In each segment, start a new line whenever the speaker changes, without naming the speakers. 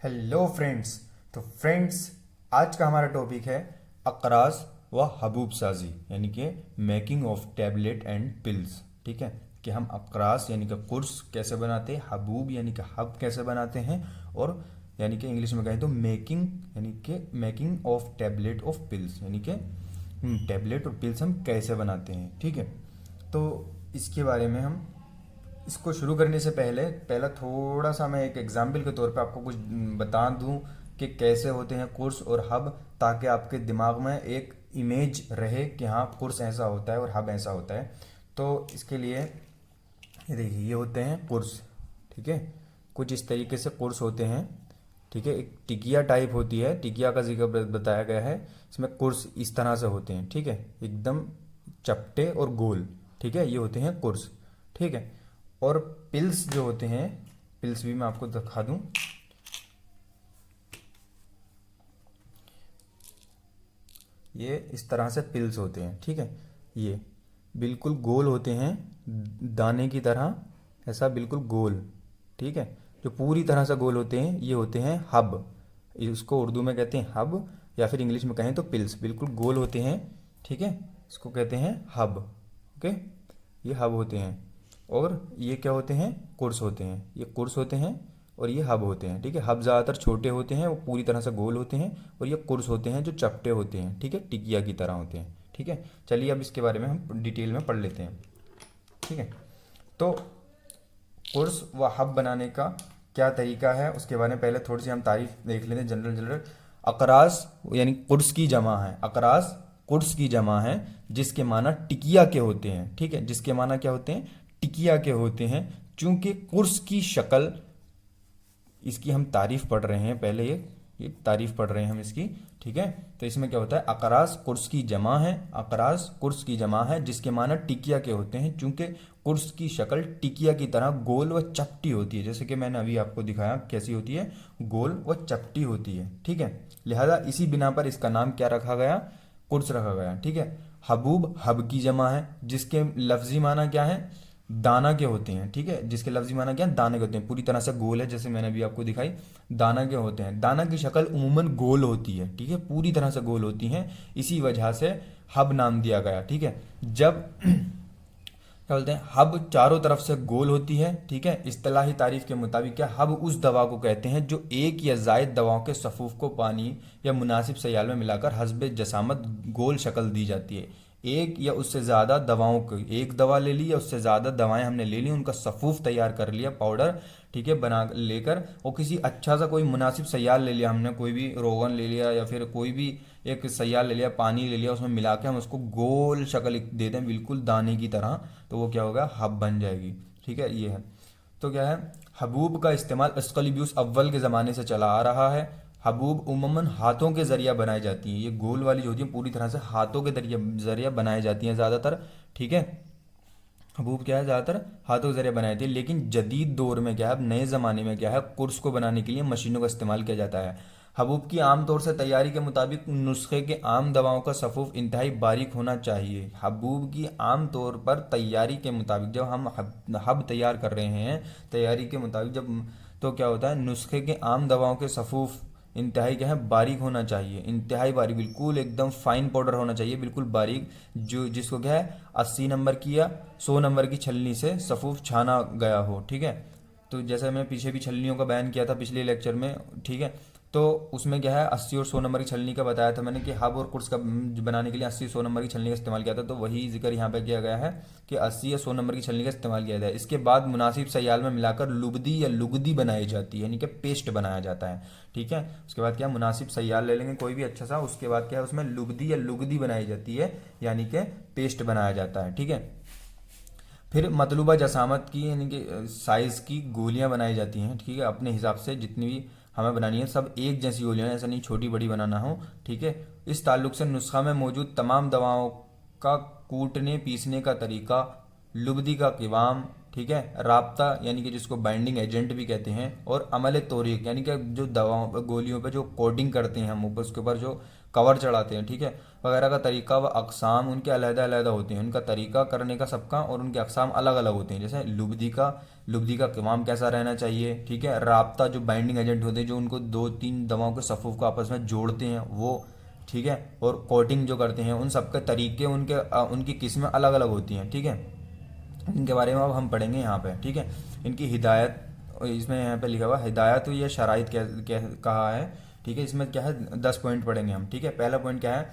Hello friends. तो friends, आज का हमारा टॉपिक है अकरास व हबूब साजी, यानी कि making of tablet and pills. ठीक है, कि हम अकरास यानी कि कुर्स कैसे बनाते हैं, हबूब यानी कि हब कैसे बनाते हैं, और यानी कि इंग्लिश में कहें तो मेकिंग यानी कि making of tablet of pills, यानी कि टैबलेट और पिल्स हम कैसे बनाते हैं। ठीक है, तो इसके बारे में हम इसको शुरू करने से पहला थोड़ा सा मैं एक एग्जाम्पल के तौर पे आपको कुछ बता दूं कि कैसे होते हैं कोर्स और हब, ताकि आपके दिमाग में एक इमेज रहे कि हाँ कोर्स ऐसा होता है और हब ऐसा होता है। तो इसके लिए ये देखिए, ये होते हैं कोर्स। ठीक है, कुछ इस तरीके से कोर्स होते हैं। ठीक है, एक टिकिया टाइप होती है, टिकिया का जिक्र बताया गया है इसमें। कोर्स इस तरह से होते हैं, ठीक है, एकदम चपटे और गोल। ठीक है, ये होते हैं कोर्स। ठीक है, और पिल्स जो होते हैं, पिल्स भी मैं आपको दिखा दूं। ये इस तरह से पिल्स होते हैं। ठीक है, ये बिल्कुल गोल होते हैं, दाने की तरह, ऐसा बिल्कुल गोल। ठीक है, जो पूरी तरह से गोल होते हैं ये होते हैं हब। इसको उर्दू में कहते हैं हब, या फिर इंग्लिश में कहें तो पिल्स। बिल्कुल गोल होते हैं, ठीक है, इसको कहते हैं हब। ओके, ये हब होते हैं। और ये क्या होते हैं, कोर्स होते हैं। ये कोर्स होते हैं और ये हब होते हैं। ठीक है, हब ज़्यादातर छोटे होते हैं, वो पूरी तरह से गोल होते हैं, और ये कोर्स होते हैं जो चपटे होते हैं। ठीक है, टिकिया की तरह होते हैं। ठीक है, चलिए अब इसके बारे में हम डिटेल में पढ़ लेते हैं। ठीक है, तो कोर्स व हब बनाने का क्या तरीका है उसके बारे में पहले थोड़ी सी हम तारीफ देख लेते हैं, जनरल जनरल। अकरास यानी कुर्स की जमा है, अकरास कुर्स की जमा है, जिसके माना टिकिया के होते हैं। ठीक है, जिसके माना क्या होते हैं, टिकिया के होते हैं। चूंकि कुर्स की शक्ल, इसकी हम तारीफ पढ़ रहे हैं पहले, ये तारीफ पढ़ रहे हैं हम इसकी। ठीक है, तो इसमें क्या होता है, अकरास कुर्स की जमा है, अकरास कुर्स की जमा है, जिसके माना टिकिया के होते हैं। चूंकि कुर्स की शक्ल टिकिया की तरह गोल व चपटी होती है, जैसे कि मैंने अभी आपको दिखाया कैसी होती है, गोल व चपटी होती है। ठीक है, लिहाजा इसी बिना पर इसका नाम क्या रखा गया, कुर्स रखा गया। ठीक है, हबूब हब की जमा है, जिसके लफ्जी माना क्या है, दाना के होते हैं। ठीक है, जिसके लफ्जी माना क्या है, दाने के होते हैं, पूरी तरह से गोल है, जैसे मैंने अभी आपको दिखाई, दाना के होते हैं। दाना की शक्ल उमूमन गोल होती है। ठीक है, पूरी तरह से गोल होती हैं, इसी वजह से हब नाम दिया गया। ठीक है, जब क्या बोलते हैं, हब चारों तरफ से गोल होती है। ठीक है, इस्तिलाही तारीफ के मुताबिक क्या, हब उस दवा को कहते हैं जो एक या जायद दवाओं के सफूफ को पानी या मुनासिब सयाल में मिलाकर हस्बे जसामत गोल शक्ल दी जाती है। एक या उससे ज़्यादा दवाओं को, एक दवा ले ली या उससे ज़्यादा दवाएं हमने ले ली, उनका सफूफ तैयार कर लिया, पाउडर, ठीक है, बना लेकर, और किसी अच्छा सा कोई मुनासिब सयाल ले लिया हमने, कोई भी रोगन ले लिया या फिर कोई भी एक सयाल ले लिया, पानी ले लिया, उसमें मिला के हम उसको गोल शक्ल दे दें बिल्कुल दाने की तरह, तो वो क्या होगा, हब बन जाएगी। ठीक है, ये है। तो क्या है, हबूब का इस्तेमाल अस्कलिबियुस अव्वल के ज़माने से चला आ रहा है। हबूब उमूमन हाथों के जरिया बनाई जाती हैं, ये गोल वाली जो होती है पूरी तरह से हाथों के जरिया बनाई जाती हैं ज़्यादातर। ठीक है, हबूब क्या है, ज़्यादातर हाथों के जरिए बनाई जाती है। लेकिन जदीद दौर में क्या है, अब नए ज़माने में क्या है, कुर्स को बनाने के लिए मशीनों का इस्तेमाल किया जाता है। हबूब की आमतौर से तैयारी के मुताबिक नुस्खे के आम दवाओं का सफूफ इंतहाई बारीक होना चाहिए। हबूब की आम तौर पर तैयारी के मुताबिक, जब हम हब तैयार कर रहे हैं, तैयारी के मुताबिक जब, तो क्या होता है, नुस्खे के आम दवाओं के सफूफ इंतहाई क्या है, बारीक होना चाहिए, इंतहाई बारीक, बिल्कुल एकदम फाइन पाउडर होना चाहिए, बिल्कुल बारीक, जो जिसको क्या है 80 नंबर की या 100 नंबर की छलनी से सफूफ छाना गया हो। ठीक है, तो जैसा मैं पीछे भी छलनियों का बयान किया था पिछले लेक्चर में। ठीक है, तो उसमें क्या है 80 और 100 नंबर की छलनी का बताया था मैंने कि हब और कुर्स का बनाने के लिए 80-100 नंबर की छलनी का इस्तेमाल किया था, तो वही जिक्र यहाँ पे किया गया है कि 80 या 100 नंबर की छलनी का इस्तेमाल किया जाए। इसके बाद मुनासिब सयाल में मिलाकर लुगदी या लुगदी बनाई जाती है, यानी कि पेस्ट बनाया जाता है। ठीक है, उसके बाद क्या, मुनासिब सयाल ले लेंगे कोई भी अच्छा सा, उसके बाद क्या है, उसमें लुगदी या लुगदी बनाई जाती है, यानी कि पेस्ट बनाया जाता है। ठीक है, फिर मतलूबा जसामत की यानी कि साइज़ की गोलियां बनाई जाती हैं। ठीक है, अपने हिसाब से जितनी भी हमें बनानी है सब एक जैसी गोलियां, ऐसा नहीं छोटी बड़ी बनाना हो। ठीक है, इस ताल्लुक से नुस्खा में मौजूद तमाम दवाओं का कूटने पीसने का तरीका, लुबदी का क़िवाम, ठीक है, राब्ता यानी कि जिसको बाइंडिंग एजेंट भी कहते हैं, और अमल तोरीक यानी कि जो दवाओं गोलियों पे जो कोटिंग करते हैं हम ऊपर, उसके ऊपर जो कवर चढ़ाते हैं, ठीक है, वगैरह का तरीका व अकसाम उनके अलग-अलग होते हैं, उनका तरीका करने का सबका और उनके अकसाम अलग अलग होते हैं। जैसे लुब्दी का क़िवाम कैसा रहना चाहिए, ठीक है, राब्ता जो बाइंडिंग एजेंट होते हैं जो उनको 2-3 दवाओं के सफ़ूफ को आपस में जोड़ते हैं वो, ठीक है, और कोटिंग जो करते हैं उन सबके तरीके उनकी किस्में अलग अलग होती हैं, ठीक है। इनके बारे में अब हम पढ़ेंगे यहाँ पे, ठीक है। इनकी हिदायत, इसमें यहाँ पे लिखा हुआ हिदायत या शराइत क्या क्या कहा है, ठीक है। इसमें क्या है 10 पॉइंट पढ़ेंगे हम, ठीक है। पहला पॉइंट क्या है,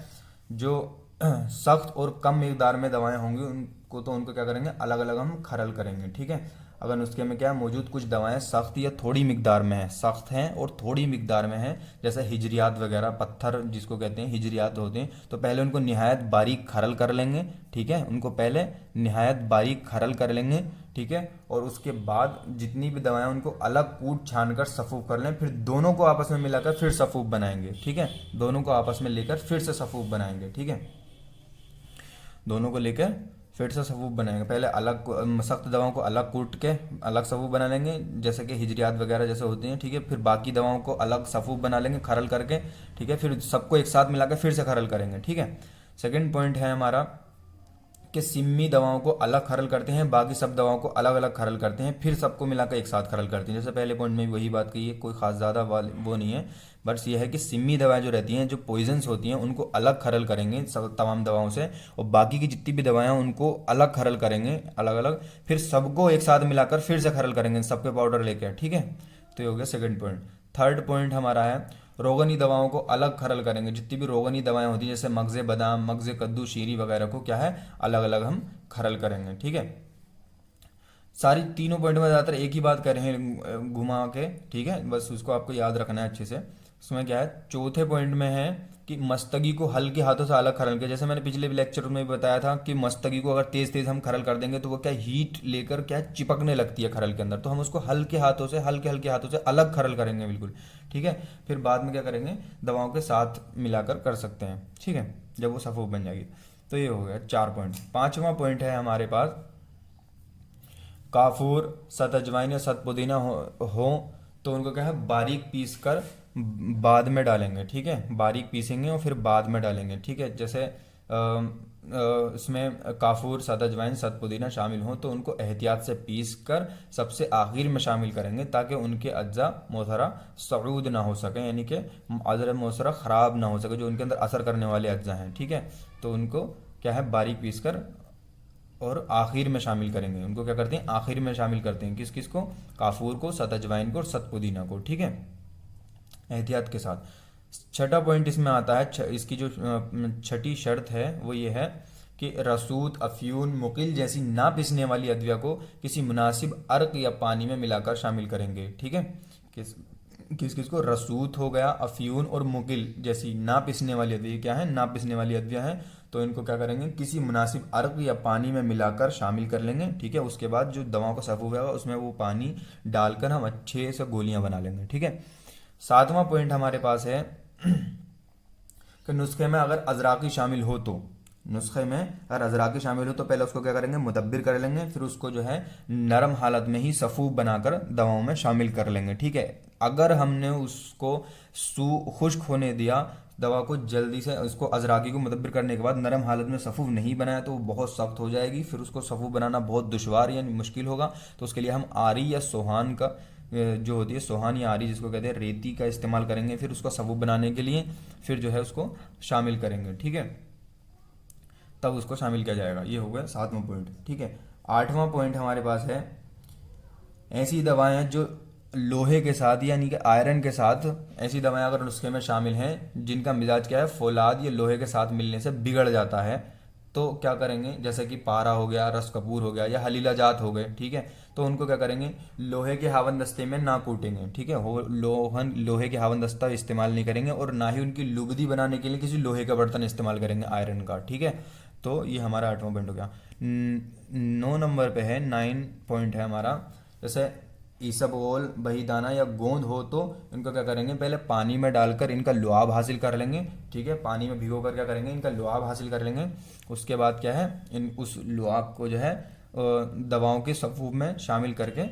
जो सख्त और कम मिकदार में दवाएं होंगी उनको क्या करेंगे, अलग अलग हम खरल करेंगे, ठीक है। अगर नुस्खे में क्या है मौजूद कुछ दवाएं सख्त या थोड़ी मिकदार में है, सख्त हैं और थोड़ी मिकदार में है, जैसे हिजरियात वगैरह, पत्थर जिसको कहते हैं हिजरियात होते हैं, तो पहले उनको निहायत बारीक खरल कर लेंगे, ठीक है, उनको पहले निहायत बारीक खरल कर लेंगे, ठीक है। और उसके बाद जितनी भी दवाएं उनको अलग कूट छान कर सफ़ूफ कर लें, फिर दोनों को आपस में मिलाकर फिर सफ़ूफ बनाएंगे, ठीक है। दोनों को आपस में लेकर फिर से सफ़ूफ बनाएंगे, ठीक है। दोनों को लेकर फिर से सफ़ूफ बनाएंगे, पहले अलग सख्त दवाओं को अलग कूट के अलग सफ़ूफ बना लेंगे, जैसे कि हिजरियात वगैरह जैसे होती हैं, ठीक है। फिर बाकी दवाओं को अलग सफ़ूफ बना लेंगे खरल करके, ठीक है। फिर सबको एक साथ मिलाकर फिर से खरल करेंगे, ठीक है। सेकंड पॉइंट है हमारा कि सिम्मी दवाओं को अलग खरल करते हैं, बाकी सब दवाओं को अलग अलग खरल करते हैं, फिर सबको मिलाकर एक साथ खरल करते हैं। जैसे पहले पॉइंट में भी वही बात कही है, कोई ख़ास ज़्यादा वो नहीं है, बस ये है कि सिम्मी दवाएं जो रहती हैं, जो पॉइजन्स होती हैं, उनको अलग खरल करेंगे सब तमाम दवाओं से, और बाकी की जितनी भी दवाएं हैं उनको अलग खरल करेंगे अलग अलग, फिर सबको एक साथ मिलाकर फिर से खरल करेंगे सबके पाउडर लेकर, ठीक है। तो ये हो गया सेकंड पॉइंट। थर्ड पॉइंट हमारा है रोगनी दवाओं को अलग खरल करेंगे, जितनी भी रोगनी दवाएं होती हैं जैसे मगज़े बादाम, मगज़े कद्दू, शीरी वगैरह को क्या है अलग अलग हम खरल करेंगे, ठीक है। सारी तीनों पॉइंट में ज़्यादातर एक ही बात कर रहे हैं घुमा के, ठीक है, बस उसको आपको याद रखना है अच्छे से। उसमें क्या है चौथे पॉइंट में है कि मस्तगी को हल्के हाथों से अलग खरल के, जैसे मैंने पिछले लेक्चर में बताया था कि मस्तगी को अगर तेज़ तेज़ हम खरल कर देंगे तो वो क्या हीट लेकर क्या चिपकने लगती है खरल के अंदर, तो हम उसको हल्के हल्के हाथों से अलग खरल करेंगे बिल्कुल, ठीक है। फिर बाद में क्या करेंगे दवाओं के साथ मिलाकर कर सकते हैं, ठीक है, जब वो सफ़ूफ बन जाएगी। तो ये हो गया 4 पॉइंट। पांचवा पॉइंट है हमारे पास काफूर, सत अजवाइन या सत पुदीना हो तो उनको क्या है बारीक पीस कर बाद में डालेंगे, ठीक है, बारीक पीसेंगे और फिर बाद में डालेंगे, ठीक है। जैसे इसमें काफूर, सत अजवाइन, सत पुदीना शामिल हों तो उनको एहतियात से पीस कर सबसे आखिर में शामिल करेंगे ताकि उनके अज्जा मोसरा सऊद ना हो सके, यानी कि अजर मोसरा ख़राब ना हो सके, जो उनके अंदर असर करने वाले अज्जा हैं, ठीक है। तो उनको क्या है बारीक पीस कर और आखिर में शामिल करेंगे, उनको क्या करते हैं आखिर में शामिल करते हैं, किस किस को, काफूर को, सत अजवाइन को और सत पुदीना को, ठीक है, एहतियात के साथ। छठा पॉइंट इसमें आता है, इसकी जो छठी शर्त है वो ये है कि रसूद, अफ्यून, मुकिल जैसी ना पिसने वाली अदविया को किसी मुनासिब अर्क या पानी में मिलाकर शामिल करेंगे, ठीक है। किस किस किस को, रसूद हो गया, अफ्यून और मुकिल जैसी ना पिसने वाली अदविया क्या है, ना पिसने वाली अदविया है, तो इनको क्या करेंगे किसी मुनासिब अर्क या पानी में मिलाकर शामिल कर लेंगे, ठीक है। उसके बाद जो दवाओं का सफ़ूफ होगा उसमें वो पानी डालकर हम अच्छे से गोलियां बना लेंगे, ठीक है। सातवां पॉइंट हमारे पास है कि नुस्खे में अगर अजराकी शामिल हो तो, नुस्खे में अगर अजराकी शामिल हो तो पहले उसको क्या करेंगे मुदब्बिर कर लेंगे, फिर उसको जो है नरम हालत में ही सफ़ूफ बनाकर दवाओं में शामिल कर लेंगे, ठीक है। अगर हमने उसको खुश्क होने दिया दवा को, जल्दी से उसको अजराकी को मुदब्बिर करने के बाद नरम हालत में सफ़ूफ नहीं बनाया तो वो बहुत सख्त हो जाएगी, फिर उसको सफ़ूफ बनाना बहुत दुश्वार यानी मुश्किल होगा। तो उसके लिए हम आरी या सोहान का जो होती है सोहान या आरी जिसको कहते हैं रेती का इस्तेमाल करेंगे, फिर उसको सफ़ूफ बनाने के लिए फिर जो है उसको शामिल करेंगे, ठीक है, तब उसको शामिल किया जाएगा। ये हो गया 7वां पॉइंट, ठीक है। 8वां पॉइंट हमारे पास है ऐसी दवाएं जो लोहे के साथ यानी कि आयरन के साथ, ऐसी दवाएं अगर नुस्खे में शामिल हैं जिनका मिजाज क्या है फौलाद या लोहे के साथ मिलने से बिगड़ जाता है, तो क्या करेंगे जैसे कि पारा हो गया, रस कपूर हो गया या हलीला जात हो गए, ठीक है, तो उनको क्या करेंगे लोहे के हावन दस्ते में ना कूटेंगे, ठीक है, वो लोहे के हावन दस्ता इस्तेमाल नहीं करेंगे और ना ही उनकी लुगदी बनाने के लिए किसी लोहे का बर्तन इस्तेमाल करेंगे आयरन का, ठीक है। तो ये हमारा 8वां पॉइंट हो गया। 9 नंबर पे है, 9 पॉइंट है हमारा, जैसे ईसबगोल, बहीदाना या गोंद हो तो इनको क्या करेंगे पहले पानी में डालकर इनका लुआब हासिल कर लेंगे, ठीक है, पानी में भिगो कर क्या करेंगे इनका लुआब हासिल कर लेंगे। उसके बाद क्या है उस लुआब को जो है दवाओं के सफूफ में शामिल करके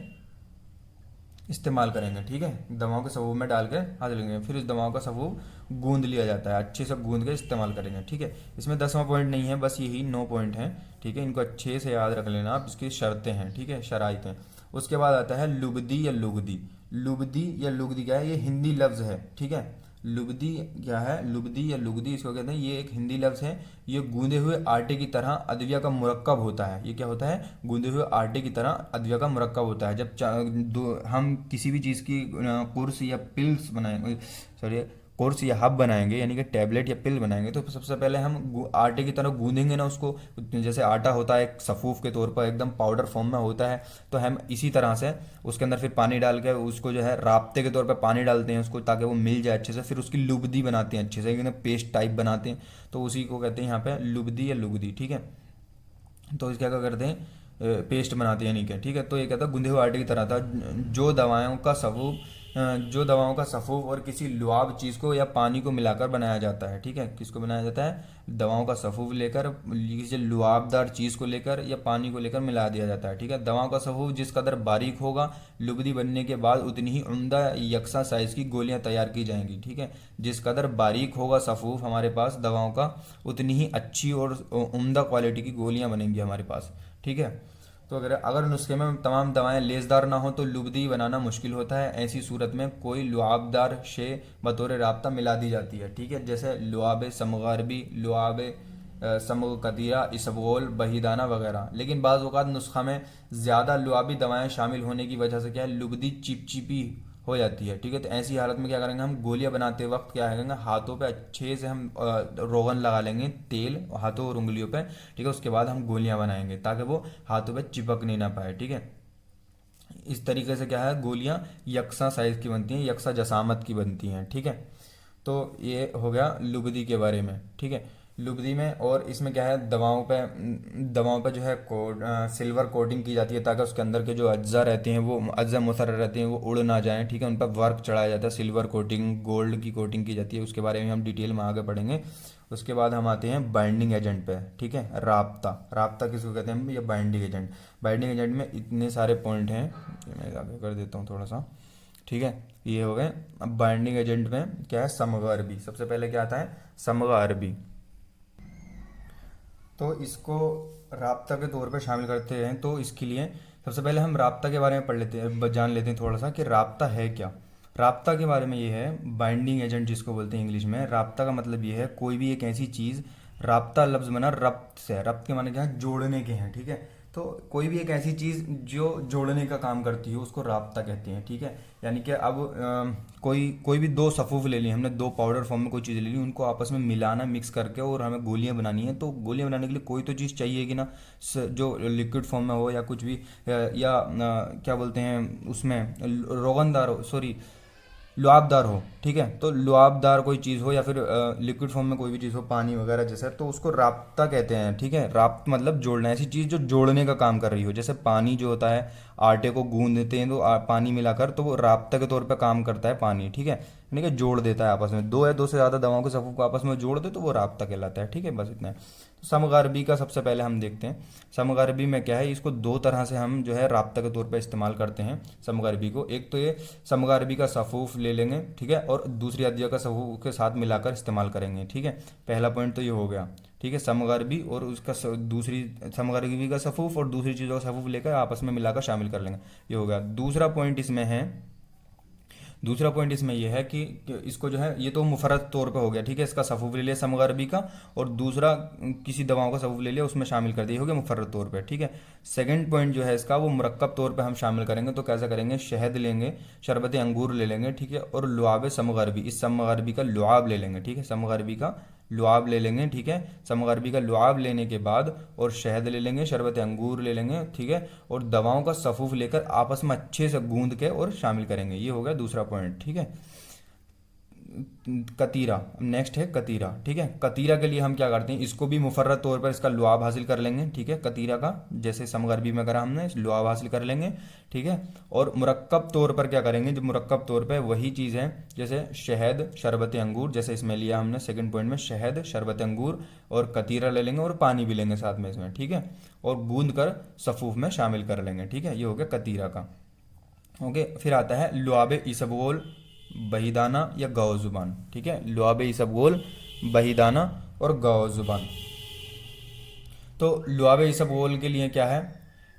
इस्तेमाल करेंगे। ठीक है, दवाओं के सफूफ में डाल के हाथ लेंगे, फिर इस दवाओं का सफूफ गूंद लिया जाता है, अच्छे से गूंद के इस्तेमाल करेंगे। ठीक है, इसमें 10वां पॉइंट नहीं है, बस यही 9 पॉइंट हैं। ठीक है, इनको अच्छे से याद रख लेना आप, इसकी शर्तें हैं। ठीक है, शराइतें। उसके बाद आता है लुबदी या लुगदी। लुबदी या लुगदी क्या है? ये हिंदी लफ्ज़ है। ठीक है, लुबदी क्या है? लुबदी या लुगदी इसको कहते हैं, ये एक हिंदी लफ्ज़ है। ये गूंदे हुए आटे की तरह अदविया का मुरक्कब होता है। ये क्या होता है? गूंदे हुए आटे की तरह अदविया का मुरक्कब होता है। जब हम किसी भी चीज़ की कोर्स या पिल्स बनाएंगे, सॉरी कोर्स या हब बनाएंगे, यानी कि टैबलेट या पिल बनाएंगे, तो सबसे पहले हम आटे की तरह गूंदेंगे ना उसको। जैसे आटा होता है एक सफ़ूफ के तौर पर एकदम पाउडर फॉर्म में होता है, तो हम इसी तरह से उसके अंदर फिर पानी डाल के उसको जो है राब्ते के तौर पर पानी डालते हैं उसको, ताकि वो मिल जाए अच्छे से। फिर उसकी लुबदी बनाते हैं अच्छे से, एकदम पेस्ट टाइप बनाते हैं, तो उसी को कहते हैं यहाँ पे लुबदी या लुगदी। ठीक है, तो इस क्या करते हैं, पेस्ट बनाते हैं, यानी कि ठीक है। तो ये कहता है गूंदे हुए आटे की तरह था, जो दवाओं का सफूफ और किसी लुआब चीज़ को या पानी को मिलाकर बनाया जाता है। ठीक है, किसको बनाया जाता है? दवाओं का सफूफ लेकर किसी लुआबदार चीज़ को लेकर या पानी को लेकर मिला दिया जाता है। ठीक है, दवाओं का सफूफ जिस कदर बारीक होगा, लुगदी बनने के बाद उतनी ही उम्दा यकसा साइज़ की गोलियां तैयार की जाएंगी। ठीक है, जिस कदर बारीक होगा सफूफ हमारे पास दवाओं का, उतनी ही अच्छी और उम्दा क्वालिटी की गोलियां बनेंगी हमारे पास। ठीक है, तो अगर नुस्खे में तमाम दवाएं लेसदार ना हो तो लुबदी बनाना मुश्किल होता है। ऐसी सूरत में कोई लुआबदार शे बतौर राब्ता मिला दी जाती है। ठीक है, जैसे लुआब समगारबी, लुआब समग कदीरा, इसबगोल, बहीदाना वगैरह। लेकिन बाज़ औक़ात नुस्खा में ज़्यादा लुआबी दवाएं शामिल होने की वजह से क्या है, लुबदी चिपचिपी हो जाती है। ठीक है, तो ऐसी हालत में क्या करेंगे, हम गोलियां बनाते वक्त क्या करेंगे, हाथों पे अच्छे से हम रोगन लगा लेंगे, तेल हाथों और उंगलियों पे। ठीक है, उसके बाद हम गोलियां बनाएंगे ताकि वो हाथों पे चिपक नहीं ना पाए। ठीक है, इस तरीके से क्या है, गोलियां यकसा साइज की बनती हैं, यकसा जसामत की बनती हैं। ठीक है, तो ये हो गया लुगदी के बारे में। ठीक है, लुगदी में और इसमें क्या है, दवाओं पे जो है सिल्वर कोटिंग की जाती है, ताकि उसके अंदर के जो अज्जा रहते हैं, वो अज्जा मुसर्रर रहते हैं, वो उड़ ना जाएं। ठीक है, उन पर वर्क चढ़ाया जाता है, सिल्वर कोटिंग, गोल्ड की कोटिंग की जाती है। उसके बारे में हम डिटेल में आगे पढ़ेंगे। उसके बाद हम आते हैं बाइंडिंग एजेंट पे। ठीक है, राब्ता। राब्ता किसको कहते हैं? ये बाइंडिंग एजेंट। बाइंडिंग एजेंट में इतने सारे पॉइंट हैं, मैं आगे कर देता हूँ थोड़ा सा। ठीक है, ये हो गए। अब बाइंडिंग एजेंट में क्या है, समगा अरबी। सबसे पहले क्या आता है, समगा अरबी। तो इसको राब्ता के तौर पे शामिल करते हैं। तो इसके लिए सबसे पहले हम राब्ता के बारे में पढ़ लेते हैं, जान लेते हैं थोड़ा सा कि राब्ता है क्या। राब्ता के बारे में ये है, बाइंडिंग एजेंट जिसको बोलते हैं इंग्लिश में। राब्ता का मतलब ये है, कोई भी एक ऐसी चीज़, राब्ता लफ्ज़ बना रब्त से है। रब्त के माने क्या है, जोड़ने के हैं। ठीक है, तो कोई भी एक ऐसी चीज़ जो जोड़ने का काम करती है उसको राब्ता कहते हैं। ठीक है, यानी कि अब कोई भी दो सफ़ूफ ले लिए हमने, दो पाउडर फॉर्म में कोई चीज़ ले ली, उनको आपस में मिलाना, मिक्स करके, और हमें गोलियां बनानी है। तो गोलियां बनाने के लिए कोई तो चीज़ चाहिए कि ना, जो लिक्विड फॉर्म में हो या कुछ भी, या क्या बोलते हैं उसमें, रोगनदार हो, सॉरी लुआबदार हो। ठीक है, तो लुआबदार कोई चीज़ हो या फिर लिक्विड फॉर्म में कोई भी चीज़ हो, पानी वगैरह जैसे, तो उसको राब्ता कहते हैं। ठीक है, राब्त मतलब जोड़ना, ऐसी चीज़ जो जोड़ने का काम कर रही हो। जैसे पानी जो होता है, आटे को गूंदते हैं तो पानी मिलाकर, तो वो राब्ता के तौर पर काम करता है पानी। ठीक है, यानी कि जोड़ देता है आपस में, दो या दो से ज़्यादा दवाओं के सफ़ूफ को आपस में जोड़ दे तो वो राब्ता कहलाता है। ठीक है, बस इतना है। तो समगारबी का सबसे पहले हम देखते हैं। समगारबी में क्या है, इसको दो तरह से हम जो है राब्ता के तौर पर इस्तेमाल करते हैं समगारबी को। एक तो ये समगारबी का सफ़ूफ ले लेंगे, ठीक है, और दूसरी अदिया का सफ़ूफ के साथ मिलाकर इस्तेमाल करेंगे। ठीक है, पहला पॉइंट तो ये हो गया। ठीक है, समगारबी और उसका दूसरी समगारबी का सफ़ूफ और दूसरी चीज़ों का सफ़ूफ लेकर आपस में मिलाकर शामिल कर लेंगे, ये हो गया। दूसरा पॉइंट इसमें यह है कि इसको जो है, ये तो मुफरद तौर पे हो गया। ठीक है, इसका सफ़ूफ ले लिया समगारबी का, और दूसरा किसी दवाओं का सफ़ूफ ले लिया, उसमें शामिल कर दिया, हो गया मुफरद तौर पे। ठीक है, सेकंड पॉइंट जो है इसका, वो मुरक्कब तौर पे हम शामिल करेंगे। तो कैसे करेंगे, शहद लेंगे, शरबत अंगूर ले लेंगे, ठीक है, और लुआब समगारबी, इस समगारबी का लुआब ले लेंगे। ठीक है, समगारबी का लुआब ले लेंगे। ठीक है, समगारबी का लुआब लेने के बाद और शहद ले लेंगे, शरबत अंगूर ले लेंगे। ठीक है, और दवाओं का सफ़ूफ लेकर आपस में अच्छे से गूंद के और शामिल करेंगे, ये हो गया दूसरा पॉइंट। ठीक है, कतीरा, नेक्स्ट है कतीरा। ठीक है, कतीरा के लिए हम क्या करते हैं, इसको भी मुफर्रद तौर पर इसका लुआब हासिल कर लेंगे। ठीक है, कतीरा का जैसे समगरबी में करा हमने, लुआब हासिल कर लेंगे। ठीक है, और मुरक्कब तौर पर क्या करेंगे, जो मुरक्कब तौर पर वही चीज़ है जैसे शहद, शरबत अंगूर, जैसे इसमें लिया हमने सेकंड पॉइंट में, शहद, शरबत अंगूर और कतीरा ले लेंगे और पानी भी लेंगे साथ में इसमें। ठीक है, और गूंद कर सफ़ूफ में शामिल कर लेंगे। ठीक है, ये हो गया कतीरा का। ओके, फिर आता है लुआब इसबगोल, बहीदाना या गौ जुबान। ठीक है, लुआब इसबगोल, बहीदाना और गौ जुबान। तो लुआब इसबगोल के लिए क्या है,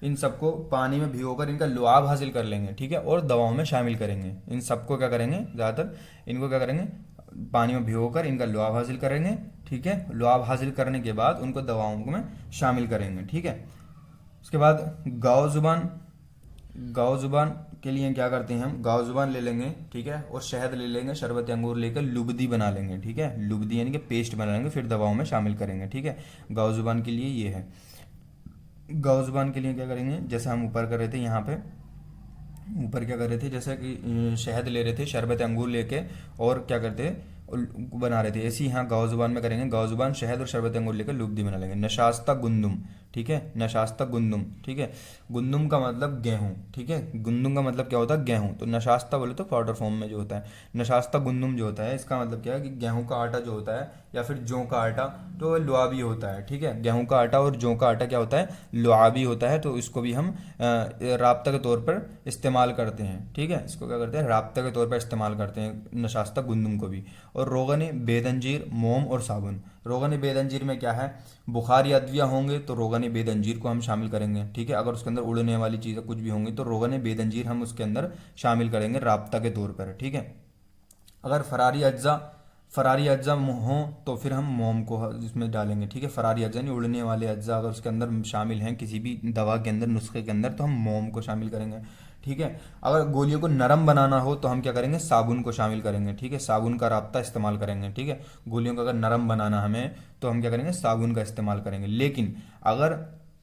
इन सबको पानी में भिगोकर इनका लुआब हासिल कर लेंगे। ठीक है, और दवाओं में शामिल करेंगे। इन सबको क्या करेंगे, ज़्यादातर इनको क्या करेंगे, पानी में भिगोकर इनका लुआब हासिल करेंगे। ठीक है, लुआब हासिल करने के बाद उनको दवाओं में शामिल करेंगे। ठीक है, उसके बाद गाओ जुबान। गाओ जुबान के लिए क्या करते हैं हम, गाओ जुबान ले लेंगे। ठीक है, और शहद ले लेंगे, शरबत अंगूर लेकर लुबदी बना लेंगे। ठीक है, लुबदी यानी कि पेस्ट बना लेंगे, फिर दवाओं में शामिल करेंगे। ठीक है, गाओ जुबान के लिए ये है। गाओ जुबान के लिए क्या करेंगे, जैसे हम ऊपर कर रहे थे, यहाँ पे ऊपर क्या कर रहे थे, जैसे कि शहद ले रहे थे, शरबत अंगूर लेके और क्या करते बना रहे थे, ऐसे ही यहाँ गाओ जुबान में करेंगे। गाओ जुबान शहद और शरबत अंगूर लेकर लुब्दी बना लेंगे। नशास्ता गुंदुम। ठीक है, नशास्ता गुंदुम। ठीक है, गुंदुम का मतलब गेहूँ। ठीक है, गुंदुम का मतलब क्या होता है, गेहूँ। तो नशास्ता बोले तो पाउडर फॉर्म में जो होता है, नशास्ता गुंदुम जो होता है, इसका मतलब क्या है कि गेहूँ का आटा जो होता है या फिर जौ का आटा, तो वह लुआबी होता है। ठीक है, गेहूँ का आटा और जौ का आटा क्या होता है, लुआबी होता है। तो इसको भी हम राब्ता के तौर पर इस्तेमाल करते हैं। ठीक है, इसको क्या करते हैं, राब्ता के तौर पर इस्तेमाल करते हैं, नशास्ता गुंदुम को भी। और रोगन बेदंजीर, मोम और साबुन। रोगन बेदंजीर में क्या है, बुखार या अद्विया होंगे तो रोगन बेदंजीर को हम शामिल करेंगे। ठीक है, अगर उसके अंदर उड़ने वाली चीज़ें कुछ भी होंगी तो रोगन बेदंजीर हम उसके अंदर शामिल करेंगे राब्ता के तौर पर। ठीक है, अगर फरारी अज्जा हों तो फिर हम मोम को इसमें डालेंगे। ठीक है, फरारी अज्जा नहीं, उड़ने वाले अज्जा अगर उसके अंदर शामिल हैं किसी भी दवा के अंदर, नुस्खे के अंदर, तो हम मोम को शामिल करेंगे। ठीक है, अगर गोलियों को नरम बनाना हो तो हम क्या करेंगे, साबुन को शामिल करेंगे। ठीक है, साबुन का राब्ता इस्तेमाल करेंगे। ठीक है, गोलियों को अगर नरम बनाना हमें तो हम क्या करेंगे, साबुन का इस्तेमाल करेंगे। लेकिन अगर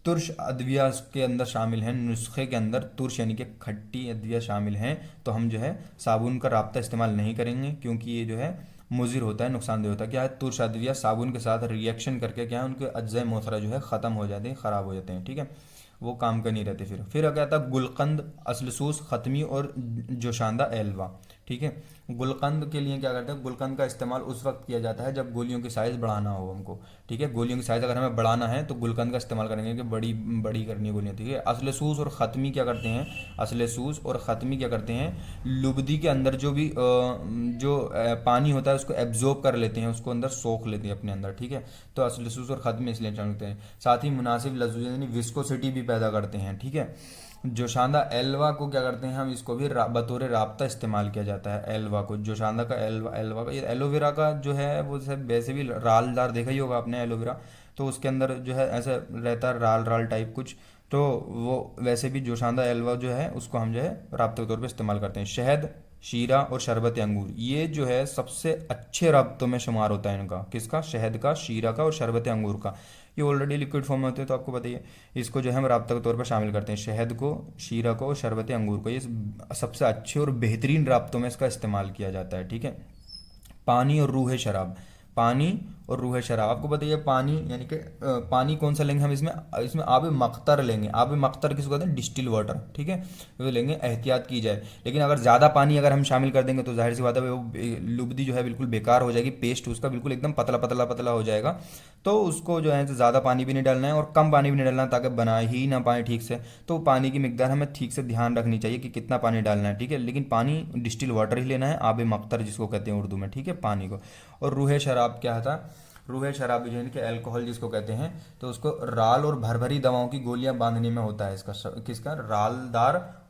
तुर्श अद्विया के अंदर शामिल हैं, नुस्खे के अंदर तुर्श यानी कि खट्टी अद्विया शामिल हैं, तो हम जो है साबुन का राब्ता इस्तेमाल नहीं करेंगे, क्योंकि ये जो है मुजिर होता है, नुकसानदेह होता है। क्या है, तुर्श अद्विया साबुन के साथ रिएक्शन करके क्या है, उनके अज्जा मोथरा जो है ख़त्म हो जाते हैं, ख़राब हो जाते हैं। ठीक है, वो काम का नहीं रहते। फिर क्या था, गुलकंद, असलसूस, ख़त्मी और जोशांदा एलवा। ठीक है, गुलकंद के लिए क्या करते हैं, गुलकंद का इस्तेमाल उस वक्त किया जाता है जब गोलियों की साइज़ बढ़ाना हो हमको। ठीक है, गोलियों की साइज़ अगर हमें बढ़ाना है तो गुलकंद का इस्तेमाल करेंगे कि बड़ी बड़ी करनी है गोलियाँ। ठीक है, असलसूस और ख़त्मी क्या करते हैं, असलसूस और ख़त्मी क्या करते हैं, लुबदी के अंदर जो भी पानी होता है उसको एब्जॉर्ब कर लेते हैं, उसको अंदर सोख लेते हैं अपने अंदर। ठीक है, तो असलसूस और ख़त्मी इसलिए चलते हैं। साथ ही मुनासिब लज़्ज़त यानी विस्कोसिटी भी पैदा करते हैं। ठीक है, जोशांदा एल्वा को क्या करते हैं हम, इसको भी बतौर राब्ता इस्तेमाल किया जाता है। एल्वा को, जोशांदा का एल्वा का, ये एलोवेरा का जो है वो वैसे भी रालदार देखा ही होगा आपने एलोवेरा, तो उसके अंदर जो है ऐसा रहता है राल राल टाइप कुछ, तो वो वैसे भी जोशांदा एल्वा जो है उसको हम जो है राब्ते के तौर पर इस्तेमाल करते हैं। शहद, शीरा और शरबत अंगूर, ये जो है सबसे अच्छे राब्तों में शुमार होता है इनका। किसका, शहद का, शीरा का और शरबत अंगूर का। ये ऑलरेडी लिक्विड फॉर्म में होते हैं तो आपको बताइए, इसको जो है हम राब्ता के तौर पर शामिल करते हैं। शहद को, शीरा को और शरबत अंगूर को, ये सबसे अच्छे और बेहतरीन राब्तों में इसका इस्तेमाल किया जाता है। ठीक है, पानी और रूह शराब। पानी और रूह शराब, आपको बताइए पानी यानी कि पानी कौन सा लेंगे हम, इसमें इसमें आब मख्तर लेंगे। आब मख्तर किसको कहते हैं, डिस्टिल वाटर। ठीक है, वो लेंगे, एहतियात की जाए। लेकिन अगर ज़्यादा पानी अगर हम शामिल कर देंगे तो जाहिर सी बात है वो लुबदी जो है बिल्कुल बेकार हो जाएगी, पेस्ट उसका बिल्कुल एकदम पतला पतला पतला हो जाएगा। तो उसको जो है ज़्यादा पानी भी नहीं डालना है और कम पानी भी नहीं डालना है, ताकि बना ही ना पाए ठीक से। तो पानी की मिकदार हमें ठीक से ध्यान रखनी चाहिए कि कितना पानी डालना है। ठीक है, लेकिन पानी डिस्टिल वाटर ही लेना है, आब मख्तर जिसको कहते हैं उर्दू में। ठीक है, पानी को। और रूह शराब क्या था, रूह शराब जो है कि अल्कोहल जिसको कहते हैं, तो उसको राल और भरभरी दवाओं की गोलियां बांधने में होता है इसका। किसका,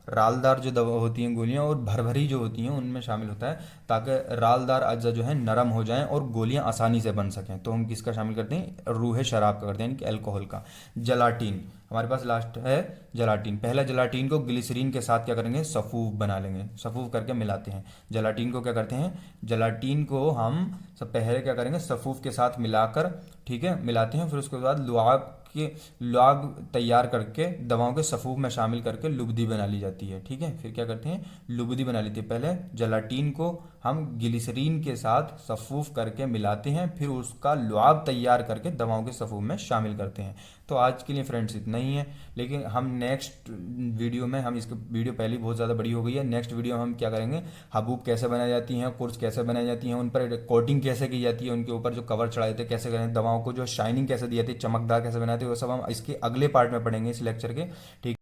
रालदार जो दवा होती हैं गोलियां और भरभरी जो होती हैं उनमें शामिल होता है, ताकि रालदार अज्जा जो है नरम हो जाएं और गोलियां आसानी से बन सकें। तो हम किसका शामिल करते हैं, रूह शराब का करते हैं, कि अल्कोहल का। जलाटीन, हमारे पास लास्ट है जलाटीन। पहला जलाटीन को ग्लिसरीन के साथ क्या करेंगे, सफ़ूफ बना लेंगे, सफ़ूफ करके मिलाते हैं। जलाटीन को क्या करते हैं, जलाटीन को हम सब पहले क्या करेंगे, सफ़ूफ के साथ मिलाकर, ठीक है, मिलाते हैं। फिर उसके बाद लुआब के लुआब तैयार करके दवाओं के सफूफ में शामिल करके लुबदी बना ली जाती है। ठीक है, फिर क्या करते हैं, लुबदी बना लेते हैं। पहले जेलाटिन को हम ग्लिसरीन के साथ सफूफ करके मिलाते हैं, फिर उसका लुआब तैयार करके दवाओं के सफूफ में शामिल करते हैं। तो आज के लिए फ्रेंड्स इतना ही है, लेकिन हम नेक्स्ट वीडियो में, हम इसकी वीडियो पहले बहुत ज़्यादा बड़ी हो गई है, नेक्स्ट वीडियो में हम क्या करेंगे, हबूब कैसे बनाई जाती हैं, कुर्स कैसे बनाई जाती हैं, उन पर कोटिंग कैसे की जाती है, उनके ऊपर जो कवर चढ़ाए थे कैसे करें, दवाओं को जो शाइनिंग कैसे दी जाती है, चमकदार कैसे बनाते हैं, वो सब हम इसके अगले पार्ट में पढ़ेंगे इस लेक्चर के। ठीक।